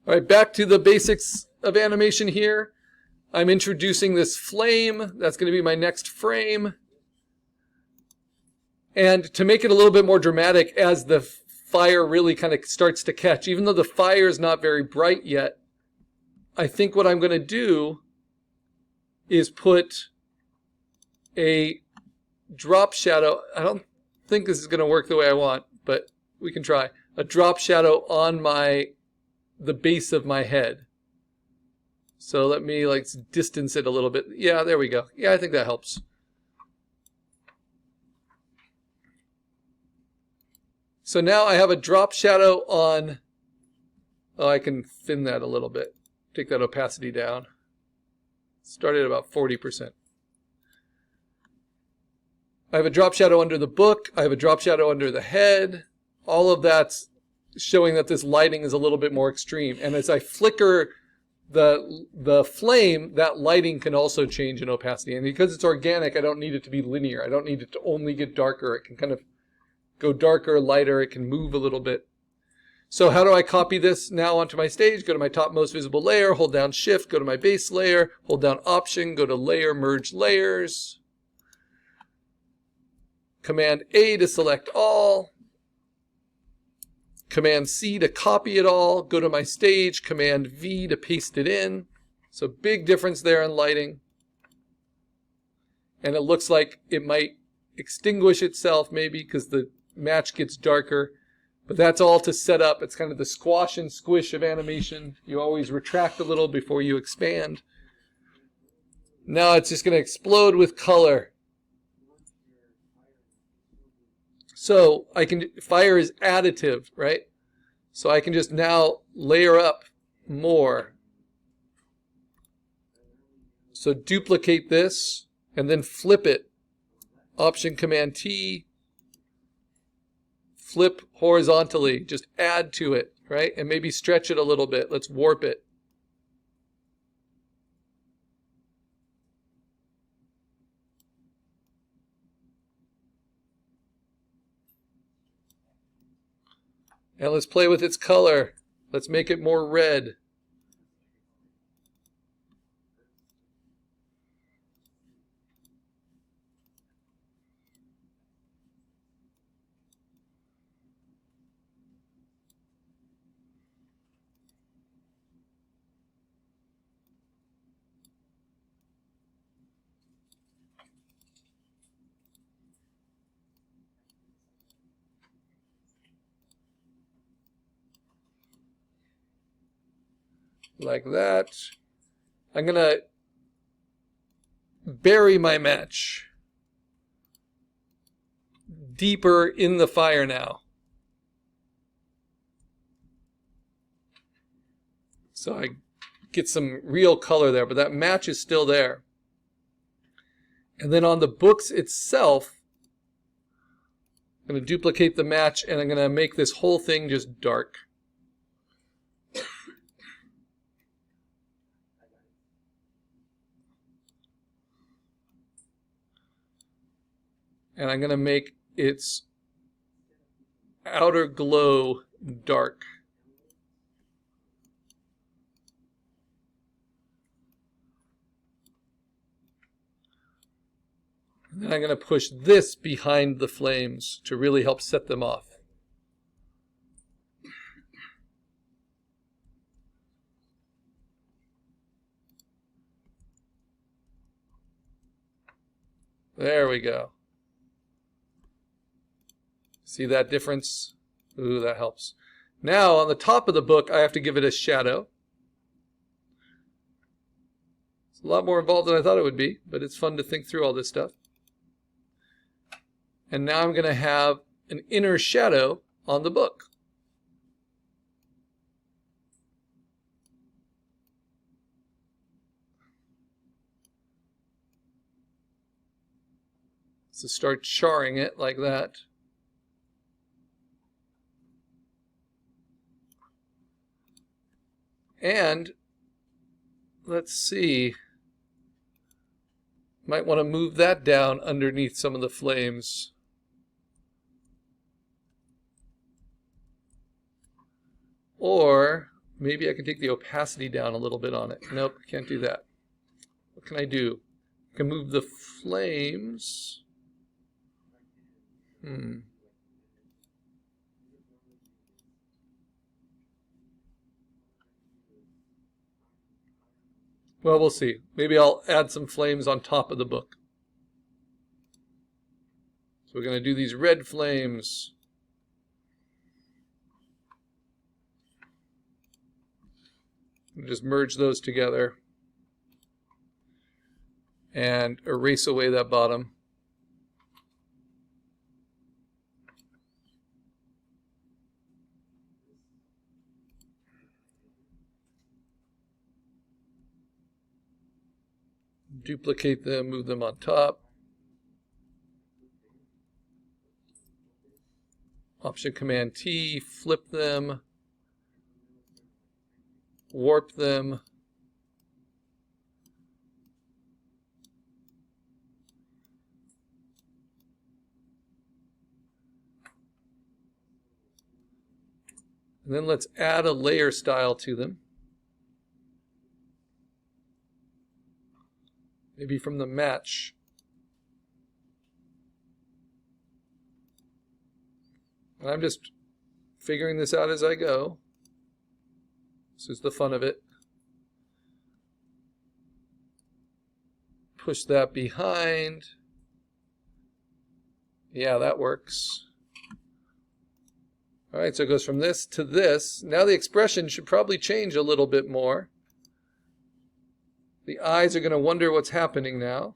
All right, back to the basics of animation here. I'm introducing this flame. That's going to be my next frame. And to make it a little bit more dramatic, as the fire really kind of starts to catch, even though the fire is not very bright yet, I think what I'm going to do is put a drop shadow. I don't think this is going to work the way I want, but we can try. A drop shadow on the base of my head. So let me like distance it a little bit. Yeah, there we go. Yeah, I think that helps. So now I have a drop shadow on, oh, I can thin that a little bit. Take that opacity down. Start at about 40%. I have a drop shadow under the book. I have a drop shadow under the head. All of that's showing that this lighting is a little bit more extreme. And as I flicker the flame, that lighting can also change in opacity. And because it's organic, I don't need it to be linear. I don't need it to only get darker. It can kind of go darker, lighter. It can move a little bit. So how do I copy this now onto my stage? Go to my topmost visible layer, hold down Shift, go to my base layer, hold down Option, go to Layer, Merge Layers. Command A to select all. Command C to copy it all. Go to my stage, Command V to paste it in. So big difference there in lighting. And it looks like it might extinguish itself maybe because the match gets darker. But that's all to set up. It's kind of the squash and squish of animation. You always retract a little before you expand. Now it's just going to explode with color. So fire is additive, right? So I can just now layer up more. So duplicate this and then flip it. Option Command T. Flip horizontally. Just add to it, right? And maybe stretch it a little bit. Let's warp it. And let's play with its color. Let's make it more red. Like that. I'm going to bury my match deeper in the fire now. So I get some real color there, but that match is still there. And then on the books itself, I'm going to duplicate the match and I'm going to make this whole thing just dark. And I'm going to make its outer glow dark. And then I'm going to push this behind the flames to really help set them off. There we go. See that difference? Ooh, that helps. Now, on the top of the book, I have to give it a shadow. It's a lot more involved than I thought it would be, but it's fun to think through all this stuff. And now I'm going to have an inner shadow on the book. So start charring it like that. And let's see, might want to move that down underneath some of the flames. Or maybe I can take the opacity down a little bit on it. Nope, can't do that. What can I do? I can move the flames. Well, we'll see. Maybe I'll add some flames on top of the book. So we're going to do these red flames. Just merge those together and erase away that bottom. Duplicate them, move them on top. Option Command T, flip them, warp them. And then let's add a layer style to them. Maybe from the match. And I'm just figuring this out as I go. This is the fun of it. Push that behind. Yeah, that works. All right, so it goes from this to this. Now the expression should probably change a little bit more. The eyes are going to wonder what's happening now.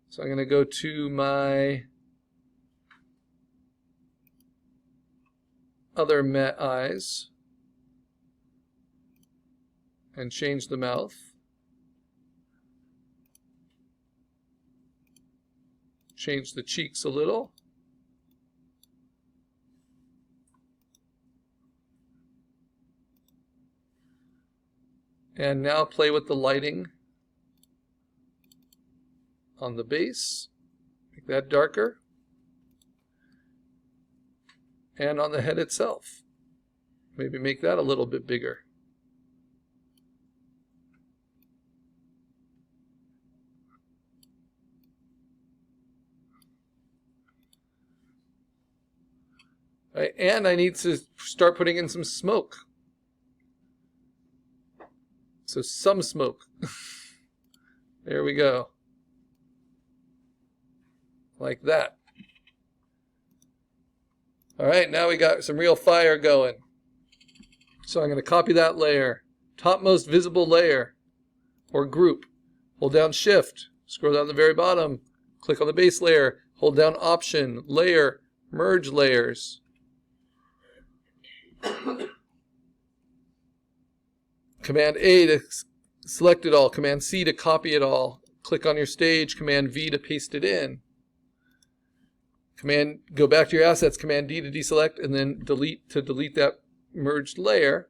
So I'm going to go to my other eyes and change the mouth. Change the cheeks a little. And now play with the lighting on the base. Make that darker. And on the head itself. Maybe make that a little bit bigger. Right, and I need to start putting in some smoke. So some smoke. There we go. Like that. All right, now we got some real fire going. So I'm going to copy that layer. Topmost visible layer or group. Hold down Shift. Scroll down to the very bottom. Click on the base layer. Hold down Option, Layer, Merge Layers. Command A to select it all. Command C to copy it all. Click on your stage. Command V to paste it in. Go back to your assets. Command D to deselect, and then delete to delete that merged layer.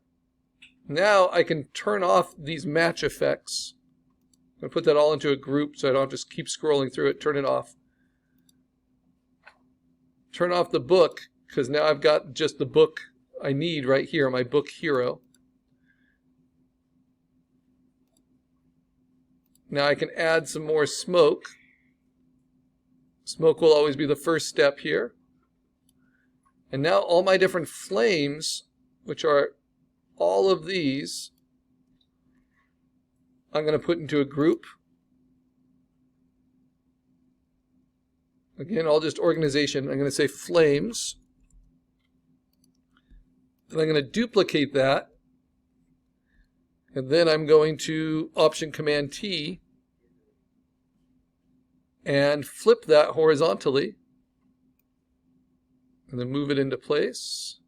Now I can turn off these match effects. I'm going to put that all into a group so I don't just keep scrolling through it. Turn it off. Turn off the book, because now I've got just the book I need right here, my book hero. Now I can add some more smoke. Smoke will always be the first step here. And now all my different flames, which are all of these, I'm going to put into a group. Again, all just organization. I'm going to say flames. Then I'm going to duplicate that. And then I'm going to Option Command T and flip that horizontally. And then move it into place.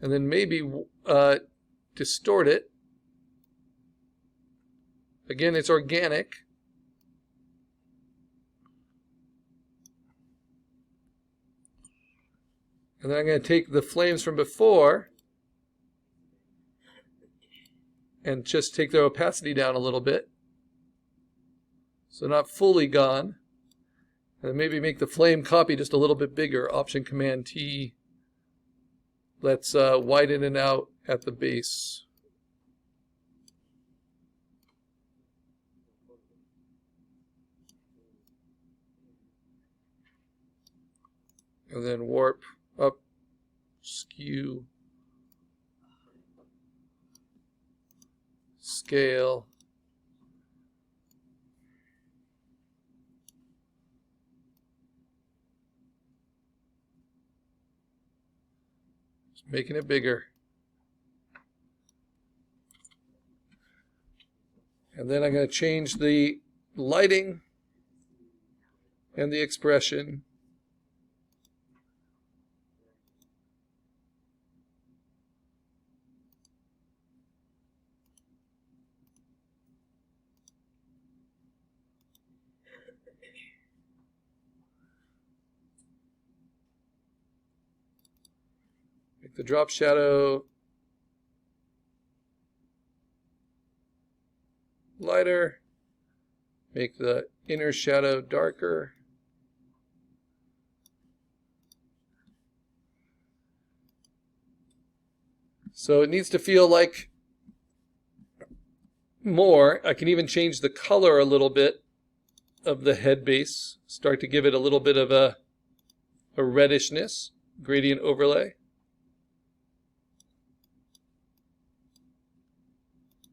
And then maybe distort it. Again, it's organic. And then I'm going to take the flames from before and just take their opacity down a little bit. So not fully gone. And maybe make the flame copy just a little bit bigger. Option Command T. Let's widen it out at the base. And then warp up, skew, scale. Just making it bigger. And then I'm going to change the lighting and the expression. Make the drop shadow lighter. Make the inner shadow darker. So it needs to feel like more. I can even change the color a little bit of the head base. Start to give it a little bit of a reddishness. Gradient overlay.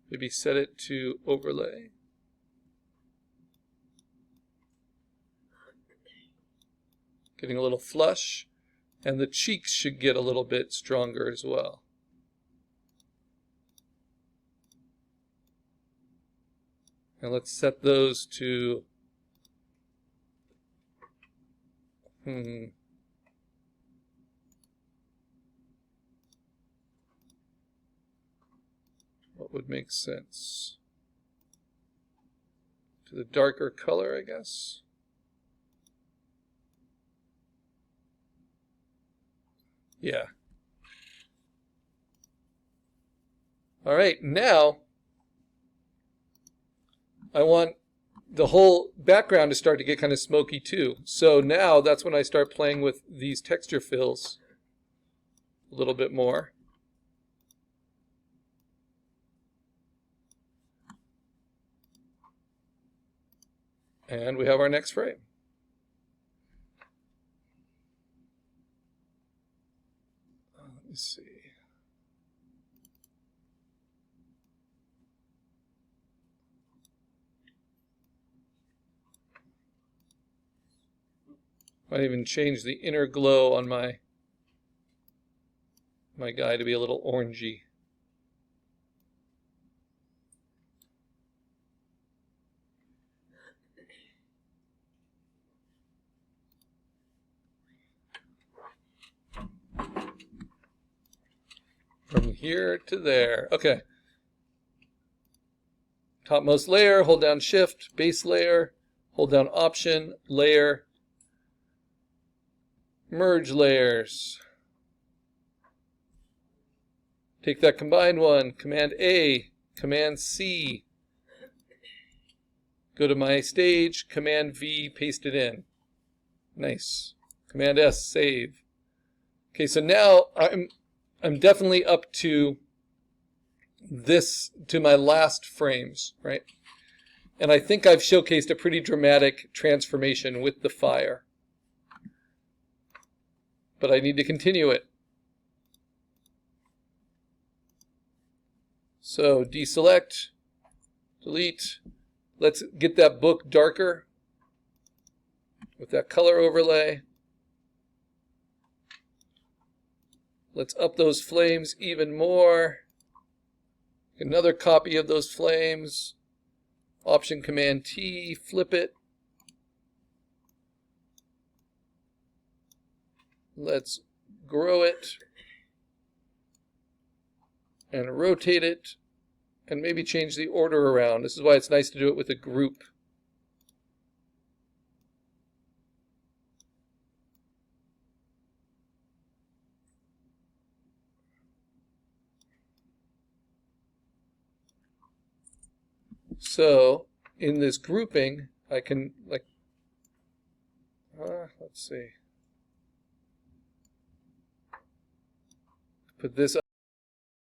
Maybe set it to overlay. Getting a little flush. And the cheeks should get a little bit stronger as well. And let's set those to what would make sense? To the darker color, I guess. Yeah. All right, now I want the whole background to start to get kind of smoky too. So now that's when I start playing with these texture fills a little bit more. And we have our next frame. Let me see. Might even change the inner glow on my guy to be a little orangey. From here to there. Okay. Topmost layer, hold down Shift, base layer, hold down Option, layer, merge layers. Take that combined one, Command A, Command C. Go to my stage, Command V, paste it in. Nice. Command S, save. Okay, so now I'm definitely up to my last frames, right? And I think I've showcased a pretty dramatic transformation with the fire. But I need to continue it. So deselect, delete. Let's get that book darker with that color overlay. Let's up those flames even more. Another copy of those flames. Option Command T, flip it. Let's grow it and rotate it and maybe change the order around. This is why it's nice to do it with a group. So in this grouping, I can let's see. put this